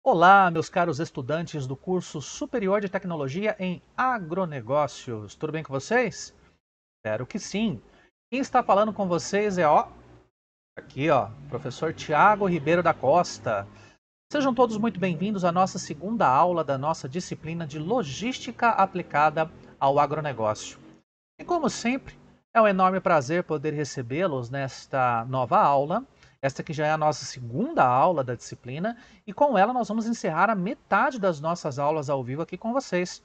Olá, meus caros estudantes do curso Superior de Tecnologia em Agronegócios. Tudo bem com vocês? Espero que sim. Quem está falando com vocês é, aqui, professor Tiago Ribeiro da Costa. Sejam todos muito bem-vindos à nossa segunda aula da nossa disciplina de Logística aplicada ao agronegócio. E como sempre, é um enorme prazer poder recebê-los nesta nova aula. Esta que já é a nossa segunda aula da disciplina, e com ela nós vamos encerrar a metade das nossas aulas ao vivo aqui com vocês.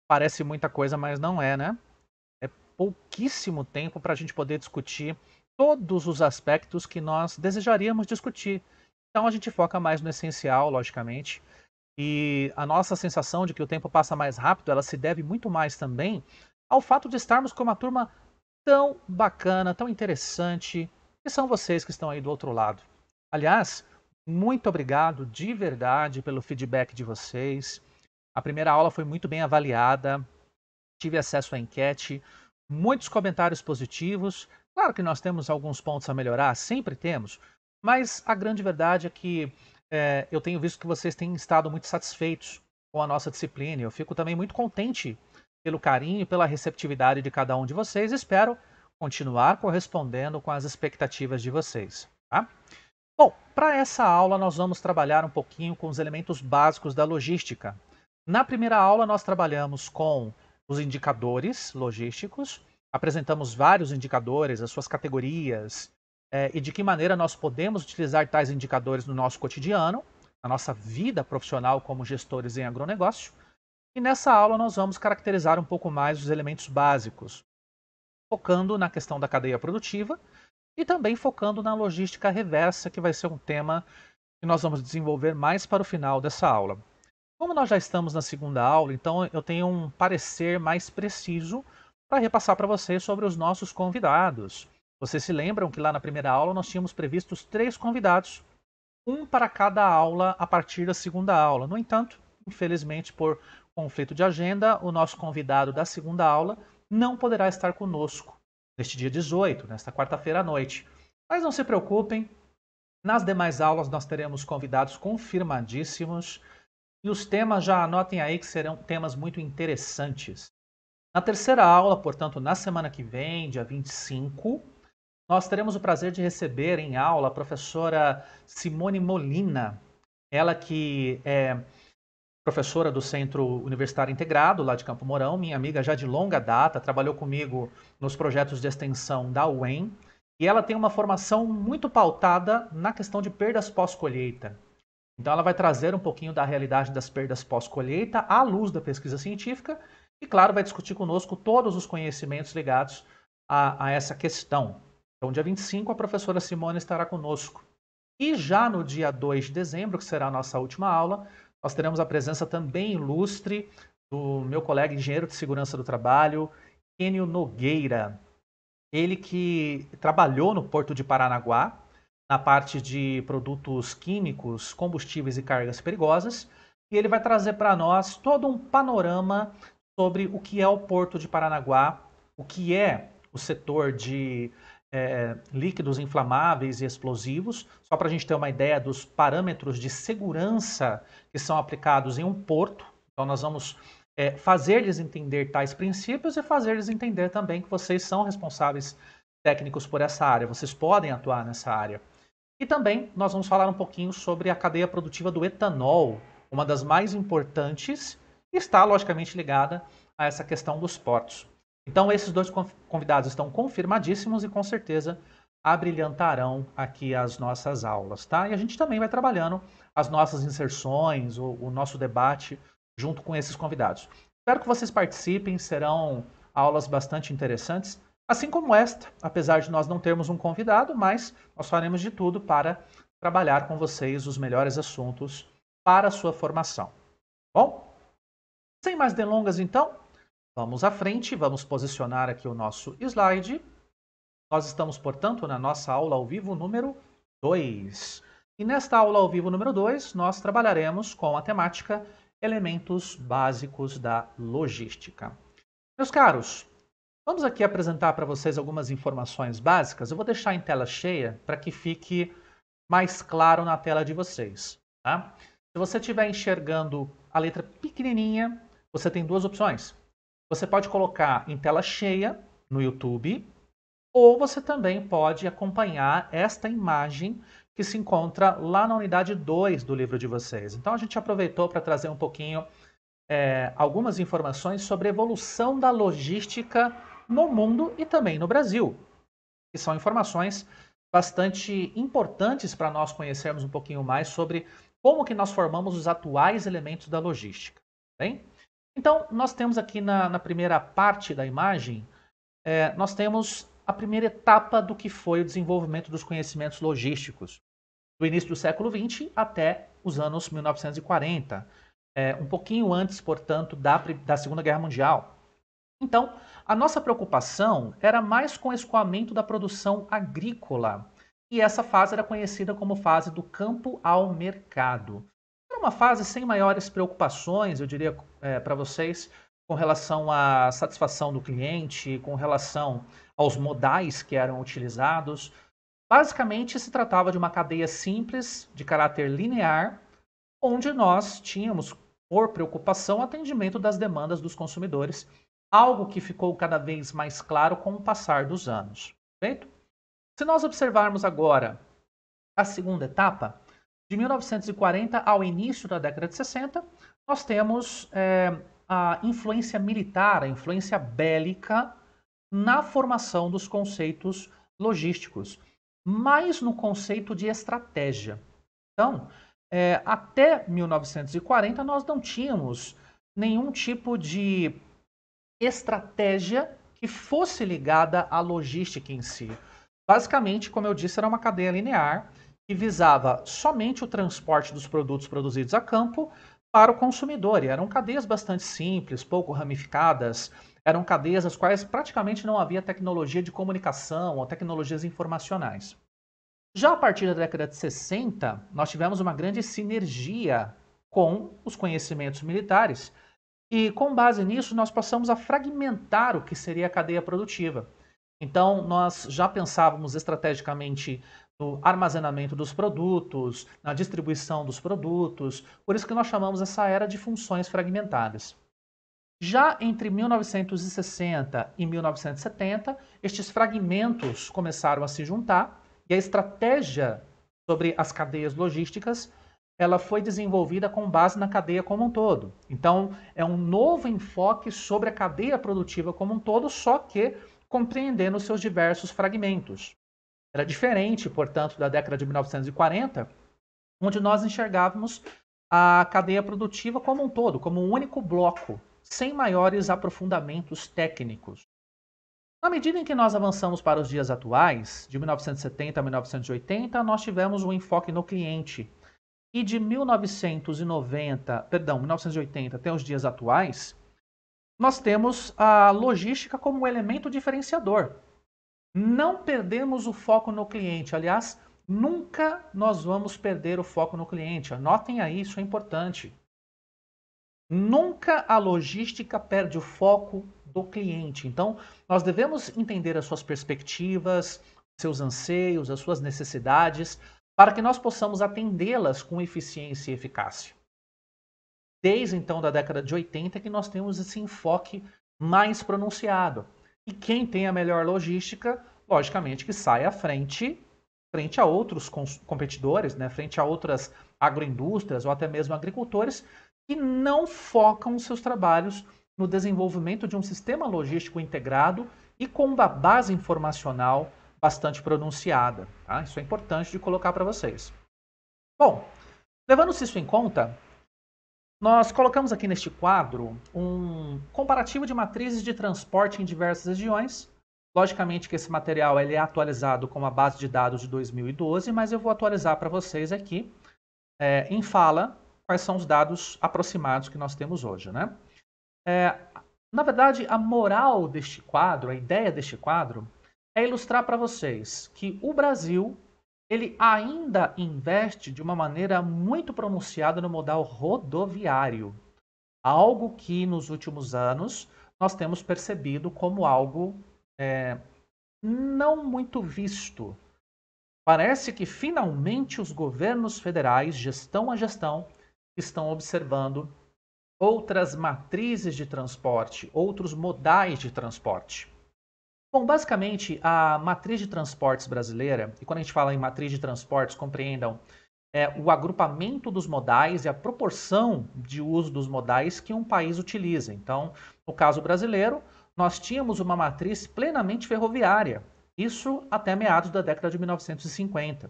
Parece muita coisa, mas não é, né? É pouquíssimo tempo para a gente poder discutir todos os aspectos que nós desejaríamos discutir. Então a gente foca mais no essencial, logicamente. E a nossa sensação de que o tempo passa mais rápido, ela se deve muito mais também ao fato de estarmos com uma turma tão bacana, tão interessante, que são vocês que estão aí do outro lado. Aliás, muito obrigado de verdade pelo feedback de vocês. A primeira aula foi muito bem avaliada, tive acesso à enquete, muitos comentários positivos. Claro que nós temos alguns pontos a melhorar, sempre temos, mas a grande verdade é que eu tenho visto que vocês têm estado muito satisfeitos com a nossa disciplina. Eu fico também muito contente pelo carinho e pela receptividade de cada um de vocês. Espero continuar correspondendo com as expectativas de vocês. Tá? Bom, para essa aula nós vamos trabalhar um pouquinho com os elementos básicos da logística. Na primeira aula nós trabalhamos com os indicadores logísticos, apresentamos vários indicadores, as suas categorias, e de que maneira nós podemos utilizar tais indicadores no nosso cotidiano, na nossa vida profissional como gestores em agronegócio. E nessa aula nós vamos caracterizar um pouco mais os elementos básicos, focando na questão da cadeia produtiva e também focando na logística reversa, que vai ser um tema que nós vamos desenvolver mais para o final dessa aula. Como nós já estamos na segunda aula, então eu tenho um parecer mais preciso para repassar para vocês sobre os nossos convidados. Vocês se lembram que lá na primeira aula nós tínhamos previstos 3 convidados, um para cada aula a partir da segunda aula. No entanto, infelizmente por conflito de agenda, o nosso convidado da segunda aula não poderá estar conosco neste dia 18, nesta quarta-feira à noite. Mas não se preocupem, nas demais aulas nós teremos convidados confirmadíssimos e os temas já anotem aí que serão temas muito interessantes. Na terceira aula, portanto, na semana que vem, dia 25, nós teremos o prazer de receber em aula a professora Simone Molina, ela que é professora do Centro Universitário Integrado, lá de Campo Mourão, minha amiga já de longa data, trabalhou comigo nos projetos de extensão da UEM, e ela tem uma formação muito pautada na questão de perdas pós-colheita. Então ela vai trazer um pouquinho da realidade das perdas pós-colheita à luz da pesquisa científica e, claro, vai discutir conosco todos os conhecimentos ligados a essa questão. Então, dia 25, a professora Simone estará conosco. E já no dia 2 de dezembro, que será a nossa última aula, nós teremos a presença também ilustre do meu colega engenheiro de segurança do trabalho, Enio Nogueira. Ele que trabalhou no Porto de Paranaguá, na parte de produtos químicos, combustíveis e cargas perigosas, e ele vai trazer para nós todo um panorama sobre o que é o Porto de Paranaguá, o que é o setor de líquidos inflamáveis e explosivos, só para a gente ter uma ideia dos parâmetros de segurança que são aplicados em um porto. Então nós vamos fazer-lhes entender tais princípios e fazer-lhes entender também que vocês são responsáveis técnicos por essa área, vocês podem atuar nessa área. E também nós vamos falar um pouquinho sobre a cadeia produtiva do etanol, uma das mais importantes, e está logicamente ligada a essa questão dos portos. Então esses dois convidados estão confirmadíssimos e com certeza abrilhantarão aqui as nossas aulas, tá? E a gente também vai trabalhando as nossas inserções, o nosso debate junto com esses convidados. Espero que vocês participem, serão aulas bastante interessantes, assim como esta, apesar de nós não termos um convidado, mas nós faremos de tudo para trabalhar com vocês os melhores assuntos para a sua formação. Bom, sem mais delongas então, vamos à frente, vamos posicionar aqui o nosso slide. Nós estamos, portanto, na nossa aula ao vivo número 2. E nesta aula ao vivo número 2, nós trabalharemos com a temática elementos básicos da logística. Meus caros, vamos aqui apresentar para vocês algumas informações básicas. Eu vou deixar em tela cheia para que fique mais claro na tela de vocês. Tá? Se você estiver enxergando a letra pequenininha, você tem duas opções. Você pode colocar em tela cheia no YouTube, ou você também pode acompanhar esta imagem que se encontra lá na unidade 2 do livro de vocês. Então a gente aproveitou para trazer um pouquinho algumas informações sobre a evolução da logística no mundo e também no Brasil, que são informações bastante importantes para nós conhecermos um pouquinho mais sobre como que nós formamos os atuais elementos da logística. Bem? Então, nós temos aqui na primeira parte da imagem, nós temos a primeira etapa do que foi o desenvolvimento dos conhecimentos logísticos, do início do século XX até os anos 1940, um pouquinho antes, portanto, da Segunda Guerra Mundial. Então, a nossa preocupação era mais com o escoamento da produção agrícola, e essa fase era conhecida como fase do campo ao mercado. Era uma fase sem maiores preocupações, eu diria para vocês, com relação à satisfação do cliente, com relação aos modais que eram utilizados. Basicamente, se tratava de uma cadeia simples, de caráter linear, onde nós tínhamos, por preocupação, atendimento das demandas dos consumidores, algo que ficou cada vez mais claro com o passar dos anos. Perfeito? Se nós observarmos agora a segunda etapa, de 1940 ao início da década de 60, nós temos a influência militar, a influência bélica na formação dos conceitos logísticos, mais no conceito de estratégia. Então, até 1940 nós não tínhamos nenhum tipo de estratégia que fosse ligada à logística em si. Basicamente, como eu disse, era uma cadeia linear que visava somente o transporte dos produtos produzidos a campo para o consumidor. E eram cadeias bastante simples, pouco ramificadas, eram cadeias as quais praticamente não havia tecnologia de comunicação ou tecnologias informacionais. Já a partir da década de 60, nós tivemos uma grande sinergia com os conhecimentos militares, e com base nisso nós passamos a fragmentar o que seria a cadeia produtiva. Então, nós já pensávamos estrategicamente no armazenamento dos produtos, na distribuição dos produtos, por isso que nós chamamos essa era de funções fragmentadas. Já entre 1960 e 1970, estes fragmentos começaram a se juntar e a estratégia sobre as cadeias logísticas ela foi desenvolvida com base na cadeia como um todo. Então, é um novo enfoque sobre a cadeia produtiva como um todo, só que compreendendo os seus diversos fragmentos. Era diferente, portanto, da década de 1940, onde nós enxergávamos a cadeia produtiva como um todo, como um único bloco, sem maiores aprofundamentos técnicos. Na medida em que nós avançamos para os dias atuais, de 1970 a 1980, nós tivemos um enfoque no cliente. E de 1980 até os dias atuais, nós temos a logística como um elemento diferenciador. Não perdemos o foco no cliente. Aliás, nunca nós vamos perder o foco no cliente. Anotem aí, isso é importante. Nunca a logística perde o foco do cliente. Então, nós devemos entender as suas perspectivas, seus anseios, as suas necessidades, para que nós possamos atendê-las com eficiência e eficácia. Desde então da década de 80 que nós temos esse enfoque mais pronunciado. E quem tem a melhor logística, logicamente que sai à frente a outros competidores, né, frente a outras agroindústrias ou até mesmo agricultores que não focam seus trabalhos no desenvolvimento de um sistema logístico integrado e com uma base informacional bastante pronunciada. Tá? Isso é importante de colocar para vocês. Bom, levando-se isso em conta, nós colocamos aqui neste quadro um comparativo de matrizes de transporte em diversas regiões. Logicamente que esse material ele é atualizado com a base de dados de 2012, mas eu vou atualizar para vocês aqui em fala quais são os dados aproximados que nós temos hoje. Né? Na verdade, a moral deste quadro, a ideia deste quadro, é ilustrar para vocês que o Brasil ele ainda investe de uma maneira muito pronunciada no modal rodoviário. Algo que nos últimos anos nós temos percebido como algo não muito visto. Parece que finalmente os governos federais, gestão a gestão, estão observando outras matrizes de transporte, outros modais de transporte. Bom, basicamente, a matriz de transportes brasileira, e quando a gente fala em matriz de transportes, compreendam o agrupamento dos modais e a proporção de uso dos modais que um país utiliza. Então, no caso brasileiro, nós tínhamos uma matriz plenamente ferroviária, isso até meados da década de 1950.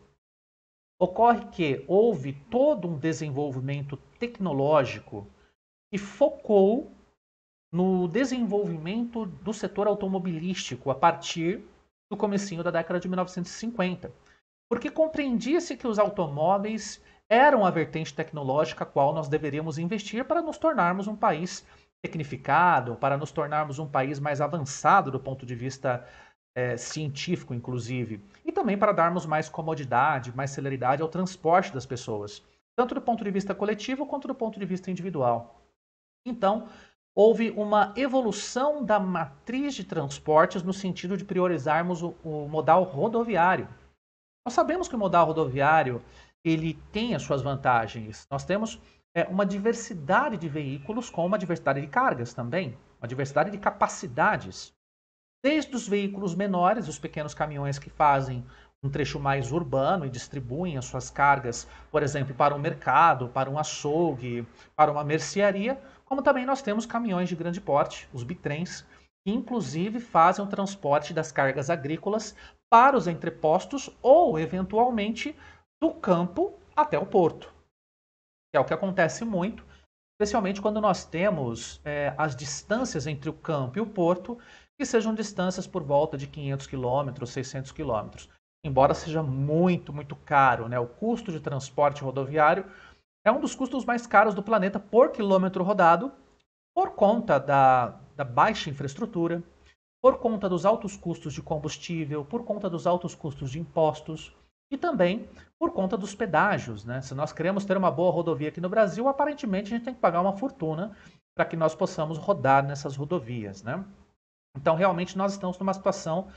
Ocorre que houve todo um desenvolvimento tecnológico que focou no desenvolvimento do setor automobilístico a partir do comecinho da década de 1950. Porque compreendia-se que os automóveis eram a vertente tecnológica a qual nós deveríamos investir para nos tornarmos um país tecnificado, para nos tornarmos um país mais avançado do ponto de vista científico, inclusive, e também para darmos mais comodidade, mais celeridade ao transporte das pessoas, tanto do ponto de vista coletivo quanto do ponto de vista individual. Então, houve uma evolução da matriz de transportes no sentido de priorizarmos o modal rodoviário. Nós sabemos que o modal rodoviário ele tem as suas vantagens. Nós temos uma diversidade de veículos com uma diversidade de cargas também, uma diversidade de capacidades. Desde os veículos menores, os pequenos caminhões que fazem um trecho mais urbano e distribuem as suas cargas, por exemplo, para um mercado, para um açougue, para uma mercearia, como também nós temos caminhões de grande porte, os bitrens, que inclusive fazem o transporte das cargas agrícolas para os entrepostos ou, eventualmente, do campo até o porto. Que é o que acontece muito, especialmente quando nós temos as distâncias entre o campo e o porto, que sejam distâncias por volta de 500 quilômetros, 600 quilômetros. Embora seja muito, muito caro, né? O custo de transporte rodoviário é um dos custos mais caros do planeta por quilômetro rodado, por conta da baixa infraestrutura, por conta dos altos custos de combustível, por conta dos altos custos de impostos e também por conta dos pedágios, né? Se nós queremos ter uma boa rodovia aqui no Brasil, aparentemente a gente tem que pagar uma fortuna para que nós possamos rodar nessas rodovias, né? Então, realmente, nós estamos numa situação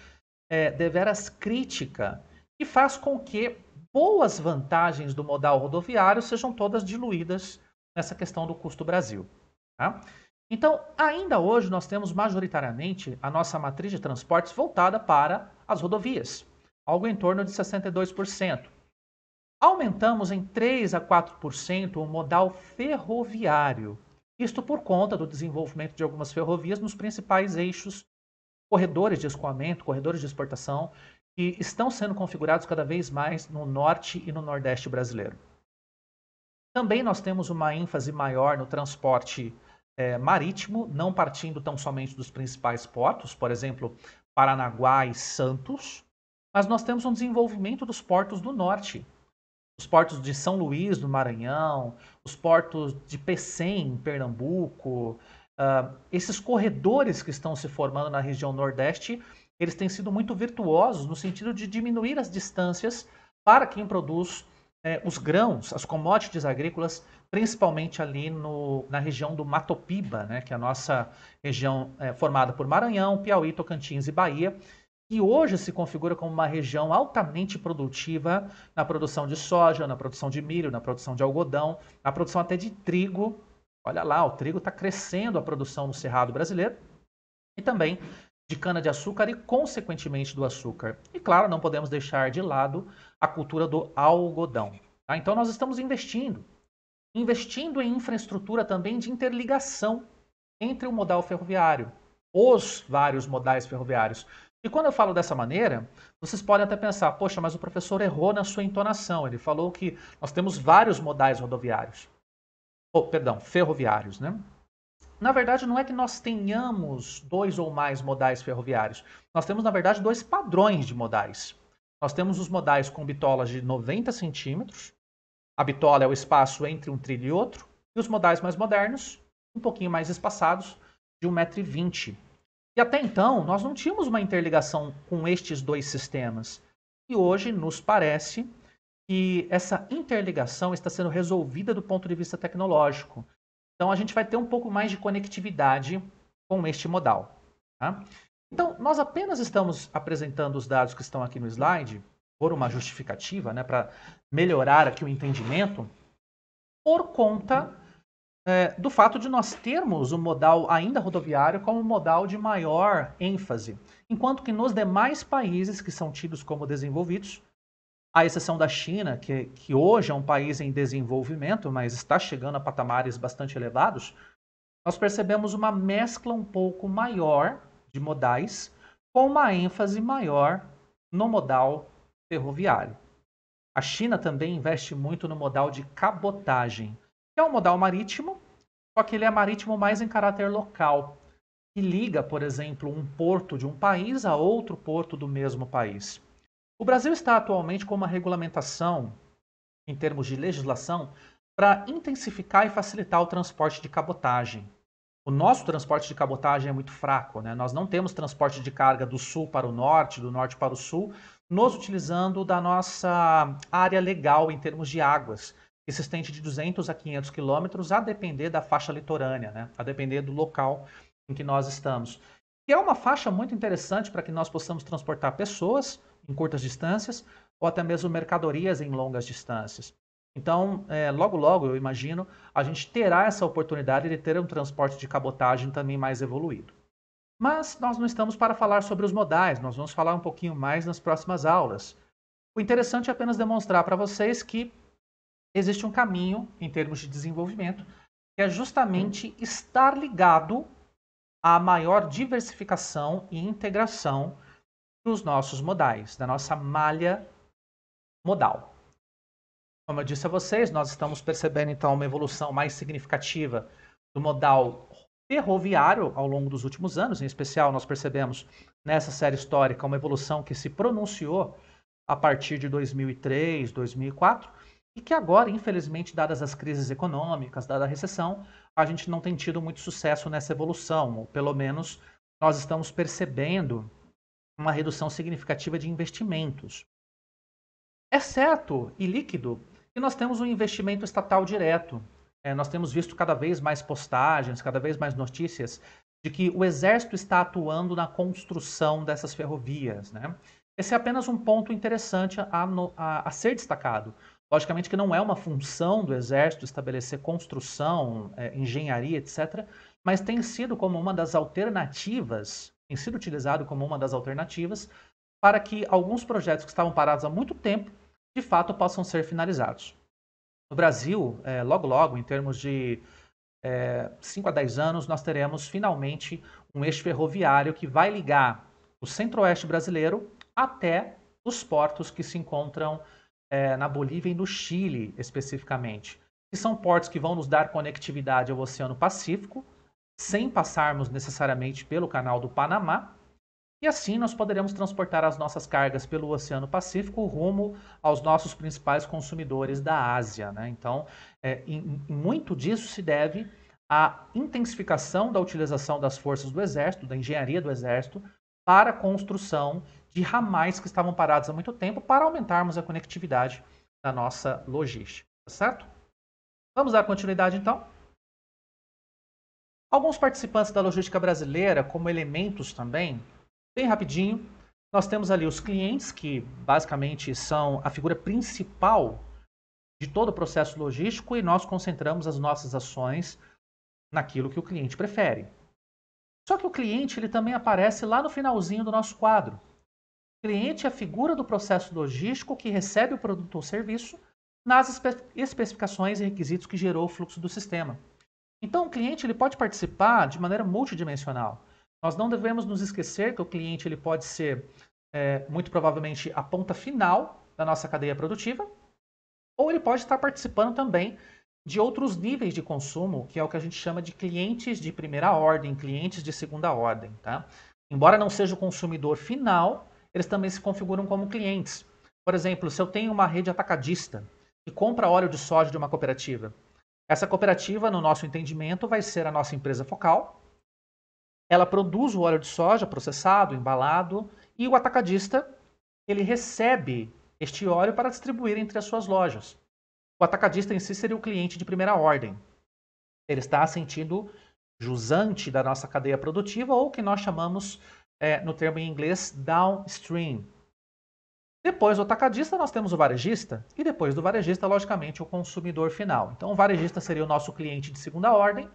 deveras crítica, que faz com que boas vantagens do modal rodoviário sejam todas diluídas nessa questão do custo Brasil. Tá? Então, ainda hoje, nós temos majoritariamente a nossa matriz de transportes voltada para as rodovias, algo em torno de 62%. Aumentamos em 3 a 4% o modal ferroviário, isto por conta do desenvolvimento de algumas ferrovias nos principais eixos, corredores de escoamento, corredores de exportação, que estão sendo configurados cada vez mais no norte e no nordeste brasileiro. Também nós temos uma ênfase maior no transporte marítimo, não partindo tão somente dos principais portos, por exemplo, Paranaguá e Santos, mas nós temos um desenvolvimento dos portos do norte, os portos de São Luís, do Maranhão, os portos de Pecém, em Pernambuco, esses corredores que estão se formando na região Nordeste, eles têm sido muito virtuosos no sentido de diminuir as distâncias para quem produz os grãos, as commodities agrícolas, principalmente ali na região do Mato Piba, né, que é a nossa região formada por Maranhão, Piauí, Tocantins e Bahia, que hoje se configura como uma região altamente produtiva na produção de soja, na produção de milho, na produção de algodão, na produção até de trigo. Olha lá, o trigo está crescendo a produção no Cerrado brasileiro e também de cana-de-açúcar e, consequentemente, do açúcar. E, claro, não podemos deixar de lado a cultura do algodão. Tá? Então, nós estamos investindo em infraestrutura também de interligação entre o modal ferroviário, os vários modais ferroviários. E quando eu falo dessa maneira, vocês podem até pensar, poxa, mas o professor errou na sua entonação. Ele falou que nós temos vários modais rodoviários. Ferroviários, né? Na verdade, não é que nós tenhamos dois ou mais modais ferroviários. Nós temos, na verdade, dois padrões de modais. Nós temos os modais com bitolas de 90 centímetros. A bitola é o espaço entre um trilho e outro. E os modais mais modernos, um pouquinho mais espaçados, de 1,20 m. E até então, nós não tínhamos uma interligação com estes dois sistemas. E hoje nos parece que essa interligação está sendo resolvida do ponto de vista tecnológico. Então, a gente vai ter um pouco mais de conectividade com este modal. Tá? Então, nós apenas estamos apresentando os dados que estão aqui no slide, por uma justificativa, né, para melhorar aqui o entendimento, por conta do fato de nós termos o modal ainda rodoviário como modal de maior ênfase, enquanto que nos demais países que são tidos como desenvolvidos, à exceção da China, que hoje é um país em desenvolvimento, mas está chegando a patamares bastante elevados, nós percebemos uma mescla um pouco maior de modais, com uma ênfase maior no modal ferroviário. A China também investe muito no modal de cabotagem, que é um modal marítimo, só que ele é marítimo mais em caráter local, que liga, por exemplo, um porto de um país a outro porto do mesmo país. O Brasil está atualmente com uma regulamentação, em termos de legislação, para intensificar e facilitar o transporte de cabotagem. O nosso transporte de cabotagem é muito fraco, né? Nós não temos transporte de carga do sul para o norte, do norte para o sul, nos utilizando da nossa área legal em termos de águas, que se estende de 200 a 500 quilômetros, a depender da faixa litorânea, né? A depender do local em que nós estamos. E é uma faixa muito interessante para que nós possamos transportar pessoas em curtas distâncias ou até mesmo mercadorias em longas distâncias. Então, logo logo, eu imagino, a gente terá essa oportunidade de ter um transporte de cabotagem também mais evoluído. Mas nós não estamos para falar sobre os modais, nós vamos falar um pouquinho mais nas próximas aulas. O interessante é apenas demonstrar para vocês que existe um caminho em termos de desenvolvimento, que é justamente estar ligado à maior diversificação e integração dos nossos modais, da nossa malha modal. Como eu disse a vocês, nós estamos percebendo então uma evolução mais significativa do modal ferroviário ao longo dos últimos anos. Em especial, nós percebemos nessa série histórica uma evolução que se pronunciou a partir de 2003, 2004, e que agora, infelizmente, dadas as crises econômicas, dada a recessão, a gente não tem tido muito sucesso nessa evolução, ou pelo menos nós estamos percebendo uma redução significativa de investimentos. É certo e líquido que nós temos um investimento estatal direto. Nós temos visto cada vez mais postagens, cada vez mais notícias de que o Exército está atuando na construção dessas ferrovias, né? Esse é apenas um ponto interessante a ser destacado. Logicamente que não é uma função do Exército estabelecer construção, engenharia, etc., mas tem sido como uma das alternativas, tem sido utilizado como uma das alternativas para que alguns projetos que estavam parados há muito tempo, de fato, possam ser finalizados. No Brasil, logo logo, em termos de 5 a 10 anos, nós teremos finalmente um eixo ferroviário que vai ligar o centro-oeste brasileiro até os portos que se encontram na Bolívia e no Chile, especificamente. Que são portos que vão nos dar conectividade ao Oceano Pacífico, sem passarmos necessariamente pelo Canal do Panamá, e assim nós poderemos transportar as nossas cargas pelo Oceano Pacífico rumo aos nossos principais consumidores da Ásia, né? Então, muito disso se deve à intensificação da utilização das forças do Exército, da engenharia do Exército, para a construção de ramais que estavam parados há muito tempo para aumentarmos a conectividade da nossa logística, tá certo? Vamos dar continuidade então? Alguns participantes da logística brasileira, como elementos também, bem rapidinho, nós temos ali os clientes, que basicamente são a figura principal de todo o processo logístico, e nós concentramos as nossas ações naquilo que o cliente prefere. Só que o cliente ele também aparece lá no finalzinho do nosso quadro. O cliente é a figura do processo logístico que recebe o produto ou serviço nas especificações e requisitos que gerou o fluxo do sistema. Então, o cliente ele pode participar de maneira multidimensional. Nós não devemos nos esquecer que o cliente ele pode ser, muito provavelmente, a ponta final da nossa cadeia produtiva, ou ele pode estar participando também de outros níveis de consumo, que é o que a gente chama de clientes de primeira ordem, clientes de segunda ordem. Tá? Embora não seja o consumidor final, eles também se configuram como clientes. Por exemplo, se eu tenho uma rede atacadista que compra óleo de soja de uma cooperativa, essa cooperativa, no nosso entendimento, vai ser a nossa empresa focal. Ela produz o óleo de soja processado, embalado, e o atacadista ele recebe este óleo para distribuir entre as suas lojas. O atacadista em si seria o cliente de primeira ordem. Ele está sentindo jusante da nossa cadeia produtiva, ou o que nós chamamos, no termo em inglês, downstream. Depois do atacadista, nós temos o varejista, e depois do varejista, logicamente, o consumidor final. Então, o varejista seria o nosso cliente de segunda ordem,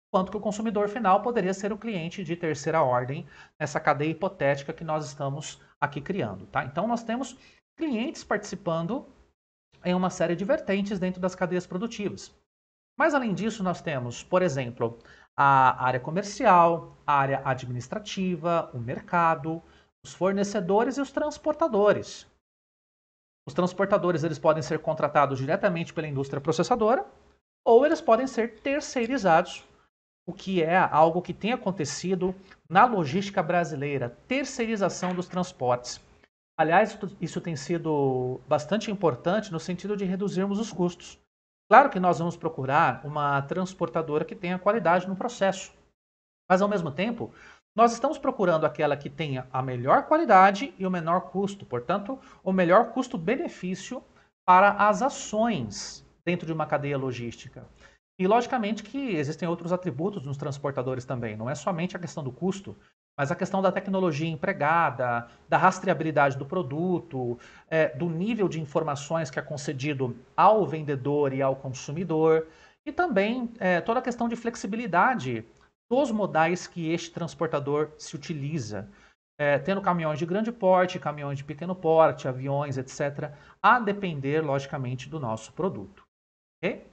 enquanto que o consumidor final poderia ser o cliente de terceira ordem, nessa cadeia hipotética que nós estamos aqui criando. Tá? Então, nós temos clientes participando em uma série de vertentes dentro das cadeias produtivas. Mas, além disso, nós temos, por exemplo, a área comercial, a área administrativa, o mercado, os fornecedores e os transportadores. Os transportadores eles podem ser contratados diretamente pela indústria processadora ou eles podem ser terceirizados, o que é algo que tem acontecido na logística brasileira, terceirização dos transportes. Aliás, isso tem sido bastante importante no sentido de reduzirmos os custos. Claro que nós vamos procurar uma transportadora que tenha qualidade no processo, mas ao mesmo tempo, nós estamos procurando aquela que tenha a melhor qualidade e o menor custo, portanto, o melhor custo-benefício para as ações dentro de uma cadeia logística. E, logicamente, que existem outros atributos nos transportadores também, não é somente a questão do custo, mas a questão da tecnologia empregada, da rastreabilidade do produto, do nível de informações que é concedido ao vendedor e ao consumidor, e também toda a questão de flexibilidade dos modais que este transportador se utiliza, tendo caminhões de grande porte, caminhões de pequeno porte, aviões, etc., a depender, logicamente, do nosso produto. Okay?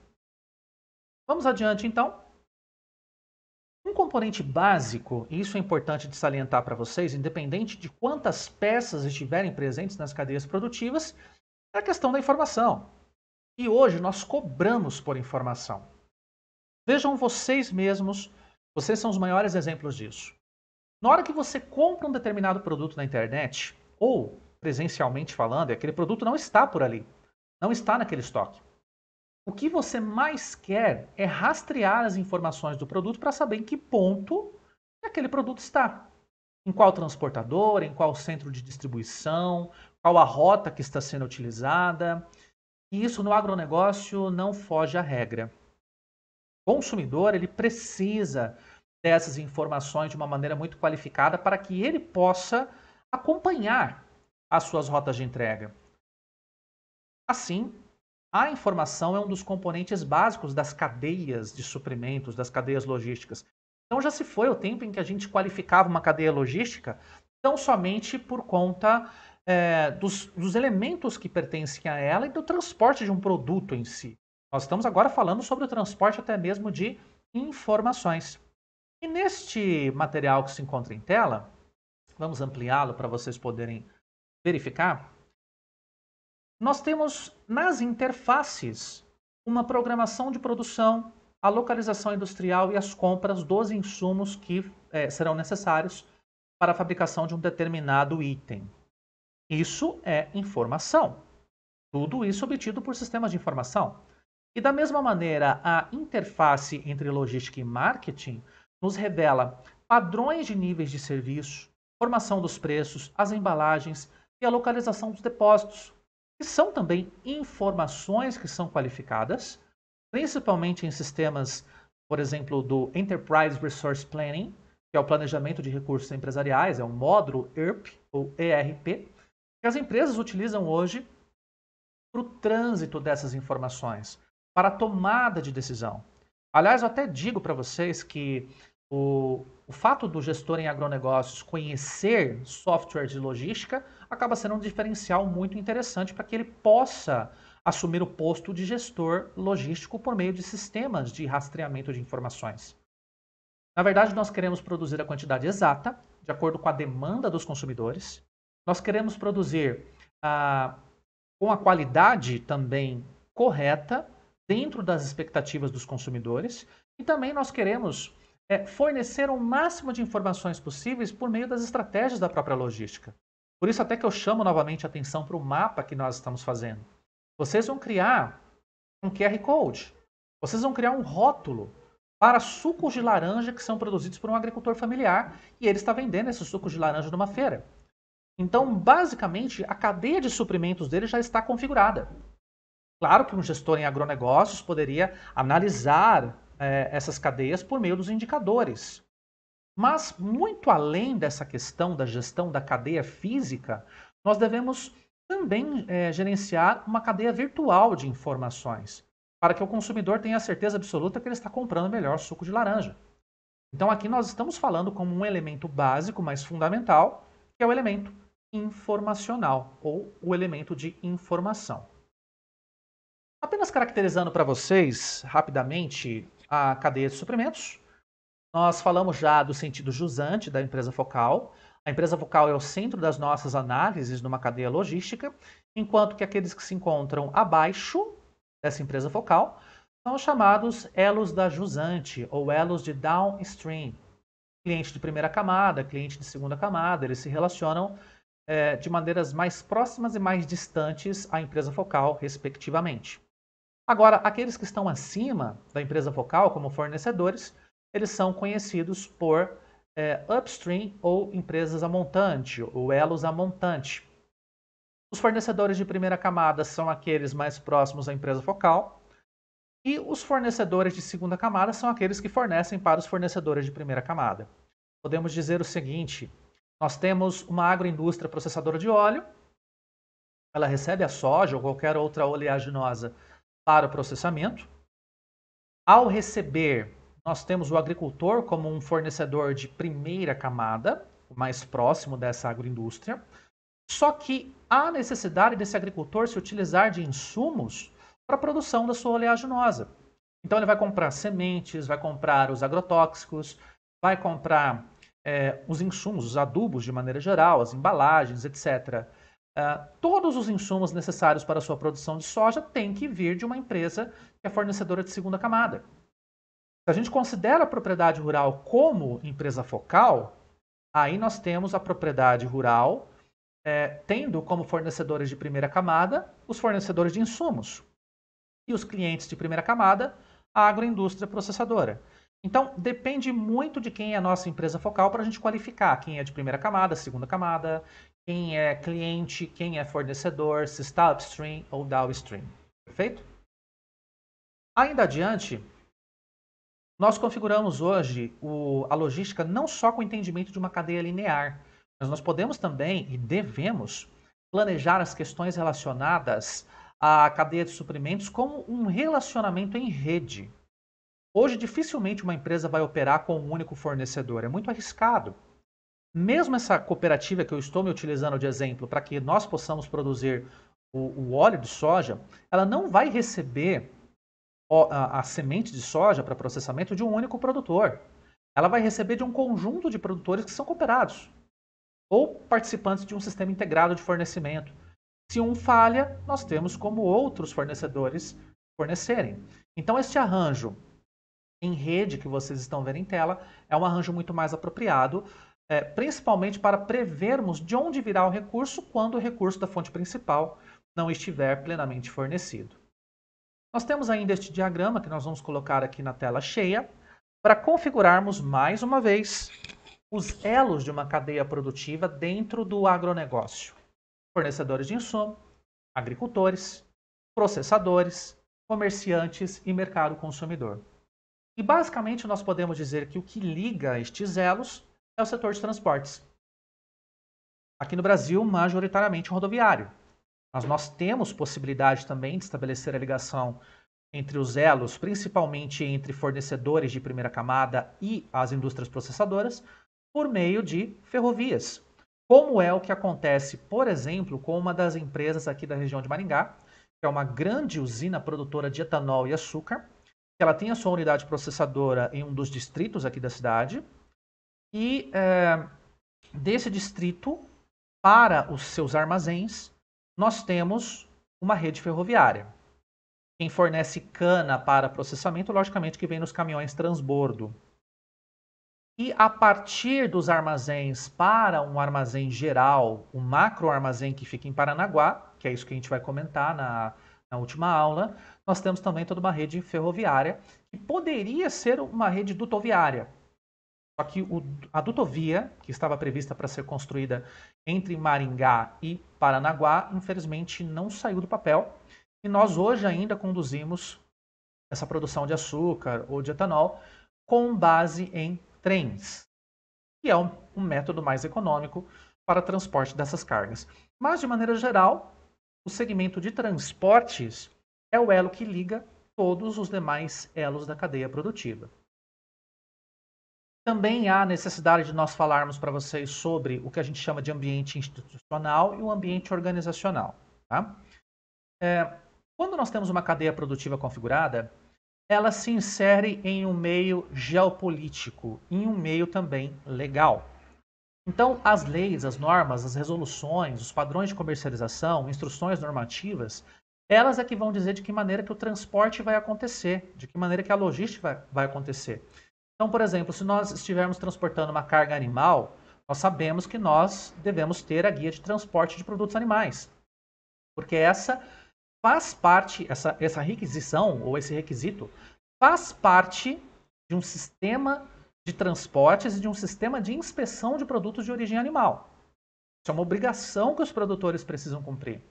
Vamos adiante, então. Um componente básico, e isso é importante de salientar para vocês, independente de quantas peças estiverem presentes nas cadeias produtivas, é a questão da informação. E hoje nós cobramos por informação. Vejam vocês mesmos, vocês são os maiores exemplos disso. Na hora que você compra um determinado produto na internet, ou presencialmente falando, aquele produto não está por ali, não está naquele estoque. O que você mais quer é rastrear as informações do produto para saber em que ponto aquele produto está. Em qual transportador, em qual centro de distribuição, qual a rota que está sendo utilizada. E isso no agronegócio não foge à regra. O consumidor ele precisa dessas informações de uma maneira muito qualificada para que ele possa acompanhar as suas rotas de entrega. Assim, a informação é um dos componentes básicos das cadeias de suprimentos, das cadeias logísticas. Então já se foi o tempo em que a gente qualificava uma cadeia logística tão somente por conta dos elementos que pertencem a ela e do transporte de um produto em si. Nós estamos agora falando sobre o transporte até mesmo de informações. E neste material que se encontra em tela, vamos ampliá-lo para vocês poderem verificar. Nós temos nas interfaces uma programação de produção, a localização industrial e as compras dos insumos que serão necessários para a fabricação de um determinado item. Isso é informação. Tudo isso obtido por sistemas de informação. E da mesma maneira, a interface entre logística e marketing nos revela padrões de níveis de serviço, formação dos preços, as embalagens e a localização dos depósitos, que são também informações que são qualificadas, principalmente em sistemas, por exemplo, do Enterprise Resource Planning, que é o planejamento de recursos empresariais, é um módulo ERP ou ERP, que as empresas utilizam hoje para o trânsito dessas informações, para a tomada de decisão. Aliás, eu até digo para vocês que o fato do gestor em agronegócios conhecer software de logística acaba sendo um diferencial muito interessante para que ele possa assumir o posto de gestor logístico por meio de sistemas de rastreamento de informações. Na verdade, nós queremos produzir a quantidade exata, de acordo com a demanda dos consumidores. Nós queremos produzir com a qualidade também correta, dentro das expectativas dos consumidores. E também nós queremos fornecer o máximo de informações possíveis por meio das estratégias da própria logística. Por isso até que eu chamo novamente a atenção para o mapa que nós estamos fazendo. Vocês vão criar um QR Code. Vocês vão criar um rótulo para sucos de laranja que são produzidos por um agricultor familiar e ele está vendendo esses sucos de laranja numa feira. Então, basicamente, a cadeia de suprimentos dele já está configurada. Claro que um gestor em agronegócios poderia analisar essas cadeias por meio dos indicadores. Mas, muito além dessa questão da gestão da cadeia física, nós devemos também gerenciar uma cadeia virtual de informações, para que o consumidor tenha a certeza absoluta que ele está comprando o melhor suco de laranja. Então aqui nós estamos falando como um elemento básico, mas fundamental, que é o elemento informacional, ou o elemento de informação. Apenas caracterizando para vocês, rapidamente, a cadeia de suprimentos, nós falamos já do sentido jusante da empresa focal. A empresa focal é o centro das nossas análises numa cadeia logística, enquanto que aqueles que se encontram abaixo dessa empresa focal são os chamados elos da jusante, ou elos de downstream. Cliente de primeira camada, cliente de segunda camada, eles se relacionam de maneiras mais próximas e mais distantes à empresa focal, respectivamente. Agora, aqueles que estão acima da empresa focal, como fornecedores, eles são conhecidos por upstream ou empresas a montante, ou elos a montante. Os fornecedores de primeira camada são aqueles mais próximos à empresa focal, e os fornecedores de segunda camada são aqueles que fornecem para os fornecedores de primeira camada. Podemos dizer o seguinte: nós temos uma agroindústria processadora de óleo, ela recebe a soja ou qualquer outra oleaginosa para o processamento. Ao receber, nós temos o agricultor como um fornecedor de primeira camada, o mais próximo dessa agroindústria. Só que há necessidade desse agricultor se utilizar de insumos para a produção da sua oleaginosa. Então ele vai comprar sementes, vai comprar os agrotóxicos, vai comprar os insumos, os adubos de maneira geral, as embalagens, etc. Todos os insumos necessários para a sua produção de soja têm que vir de uma empresa que é fornecedora de segunda camada. Se a gente considera a propriedade rural como empresa focal, aí nós temos a propriedade rural tendo como fornecedores de primeira camada os fornecedores de insumos e os clientes de primeira camada a agroindústria processadora. Então, depende muito de quem é a nossa empresa focal para a gente qualificar quem é de primeira camada, segunda camada, quem é cliente, quem é fornecedor, se está upstream ou downstream. Perfeito? Ainda adiante, nós configuramos hoje a logística não só com o entendimento de uma cadeia linear, mas nós podemos também e devemos planejar as questões relacionadas à cadeia de suprimentos como um relacionamento em rede. Hoje, dificilmente uma empresa vai operar com um único fornecedor, é muito arriscado. Mesmo essa cooperativa que eu estou me utilizando de exemplo para que nós possamos produzir o óleo de soja, ela não vai receber a semente de soja para processamento de um único produtor. Ela vai receber de um conjunto de produtores que são cooperados ou participantes de um sistema integrado de fornecimento. Se um falha, nós temos como outros fornecedores fornecerem. Então, este arranjo em rede que vocês estão vendo em tela é um arranjo muito mais apropriado, principalmente para prevermos de onde virá o recurso quando o recurso da fonte principal não estiver plenamente fornecido. Nós temos ainda este diagrama que nós vamos colocar aqui na tela cheia para configurarmos mais uma vez os elos de uma cadeia produtiva dentro do agronegócio. Fornecedores de insumo, agricultores, processadores, comerciantes e mercado consumidor. E basicamente nós podemos dizer que o que liga estes elos é o setor de transportes. Aqui no Brasil, majoritariamente rodoviário. Mas nós temos possibilidade também de estabelecer a ligação entre os elos, principalmente entre fornecedores de primeira camada e as indústrias processadoras, por meio de ferrovias. Como é o que acontece, por exemplo, com uma das empresas aqui da região de Maringá, que é uma grande usina produtora de etanol e açúcar, que ela tem a sua unidade processadora em um dos distritos aqui da cidade, e desse distrito, para os seus armazéns, nós temos uma rede ferroviária. Quem fornece cana para processamento, logicamente que vem nos caminhões transbordo. E a partir dos armazéns para um armazém geral, um macro armazém que fica em Paranaguá, que é isso que a gente vai comentar na última aula, nós temos também toda uma rede ferroviária, que poderia ser uma rede dutoviária. Só que a dutovia, que estava prevista para ser construída entre Maringá e Paranaguá, infelizmente não saiu do papel. E nós hoje ainda conduzimos essa produção de açúcar ou de etanol com base em trens, que é um método mais econômico para transporte dessas cargas. Mas, de maneira geral, o segmento de transportes é o elo que liga todos os demais elos da cadeia produtiva. Também há necessidade de nós falarmos para vocês sobre o que a gente chama de ambiente institucional e o ambiente organizacional. Tá? Quando nós temos uma cadeia produtiva configurada, ela se insere em um meio geopolítico, em um meio também legal. Então, as leis, as normas, as resoluções, os padrões de comercialização, instruções normativas, elas é que vão dizer de que maneira que o transporte vai acontecer, de que maneira que a logística vai acontecer. Então, por exemplo, se nós estivermos transportando uma carga animal, nós sabemos que nós devemos ter a guia de transporte de produtos animais, porque essa faz parte, essa requisição ou esse requisito faz parte de um sistema de transportes e de um sistema de inspeção de produtos de origem animal. Isso é uma obrigação que os produtores precisam cumprir.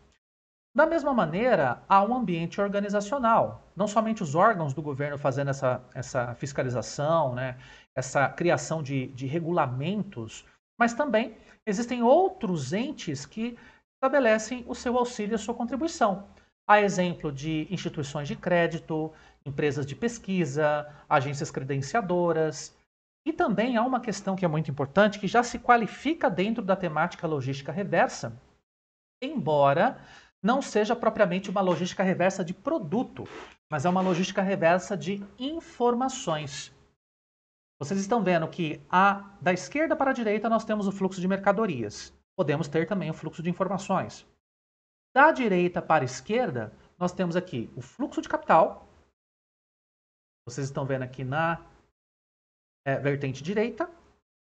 Da mesma maneira, há um ambiente organizacional. Não somente os órgãos do governo fazendo essa fiscalização, né, essa criação de regulamentos, mas também existem outros entes que estabelecem o seu auxílio e a sua contribuição. Há exemplo de instituições de crédito, empresas de pesquisa, agências credenciadoras. E também há uma questão que é muito importante, que já se qualifica dentro da temática logística reversa, embora não seja propriamente uma logística reversa de produto, mas é uma logística reversa de informações. Vocês estão vendo que da esquerda para a direita nós temos o fluxo de mercadorias. Podemos ter também o fluxo de informações. Da direita para a esquerda, nós temos aqui o fluxo de capital. Vocês estão vendo aqui na vertente direita,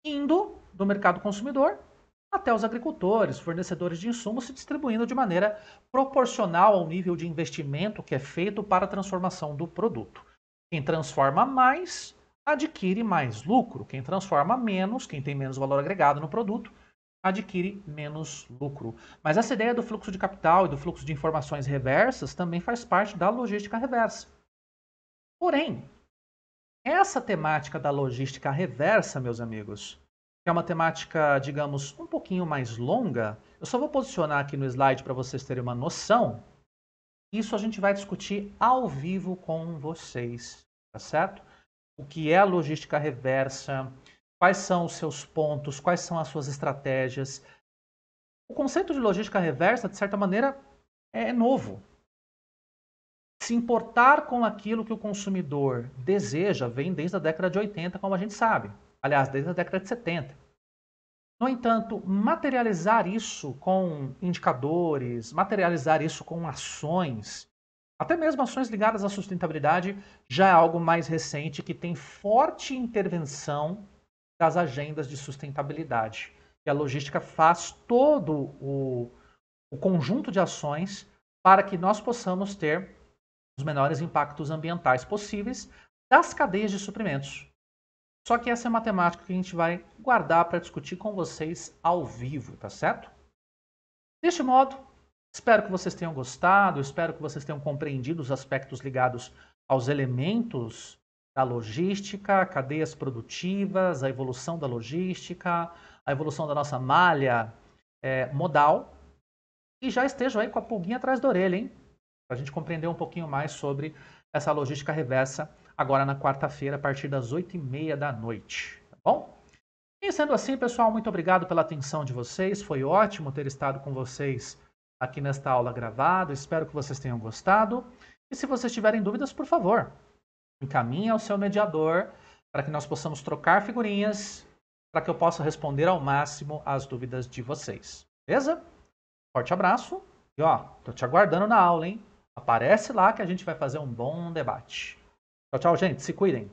indo do mercado consumidor até os agricultores, fornecedores de insumos, se distribuindo de maneira proporcional ao nível de investimento que é feito para a transformação do produto. Quem transforma mais, adquire mais lucro. Quem transforma menos, quem tem menos valor agregado no produto, adquire menos lucro. Mas essa ideia do fluxo de capital e do fluxo de informações reversas também faz parte da logística reversa. Porém, essa temática da logística reversa, meus amigos, que é uma temática, digamos, um pouquinho mais longa, eu só vou posicionar aqui no slide para vocês terem uma noção. Isso a gente vai discutir ao vivo com vocês, tá certo? O que é a logística reversa, quais são os seus pontos, quais são as suas estratégias. O conceito de logística reversa, de certa maneira, é novo. Se importar com aquilo que o consumidor deseja vem desde a década de 80, como a gente sabe. Aliás, desde a década de 70. No entanto, materializar isso com indicadores, materializar isso com ações, até mesmo ações ligadas à sustentabilidade, já é algo mais recente que tem forte intervenção das agendas de sustentabilidade. E a logística faz todo o conjunto de ações para que nós possamos ter os menores impactos ambientais possíveis das cadeias de suprimentos. Só que essa é uma temática que a gente vai guardar para discutir com vocês ao vivo, tá certo? Deste modo, espero que vocês tenham gostado, espero que vocês tenham compreendido os aspectos ligados aos elementos da logística, cadeias produtivas, a evolução da logística, a evolução da nossa malha modal, e já estejam aí com a pulguinha atrás da orelha, hein? Para a gente compreender um pouquinho mais sobre essa logística reversa agora na quarta-feira, a partir das 8h30 da noite, tá bom? E sendo assim, pessoal, muito obrigado pela atenção de vocês, foi ótimo ter estado com vocês aqui nesta aula gravada, espero que vocês tenham gostado, e se vocês tiverem dúvidas, por favor, encaminhe ao seu mediador para que nós possamos trocar figurinhas, para que eu possa responder ao máximo as dúvidas de vocês, beleza? Forte abraço e ó, tô te aguardando na aula, hein? Aparece lá que a gente vai fazer um bom debate. Tchau, tchau, gente. Se cuidem.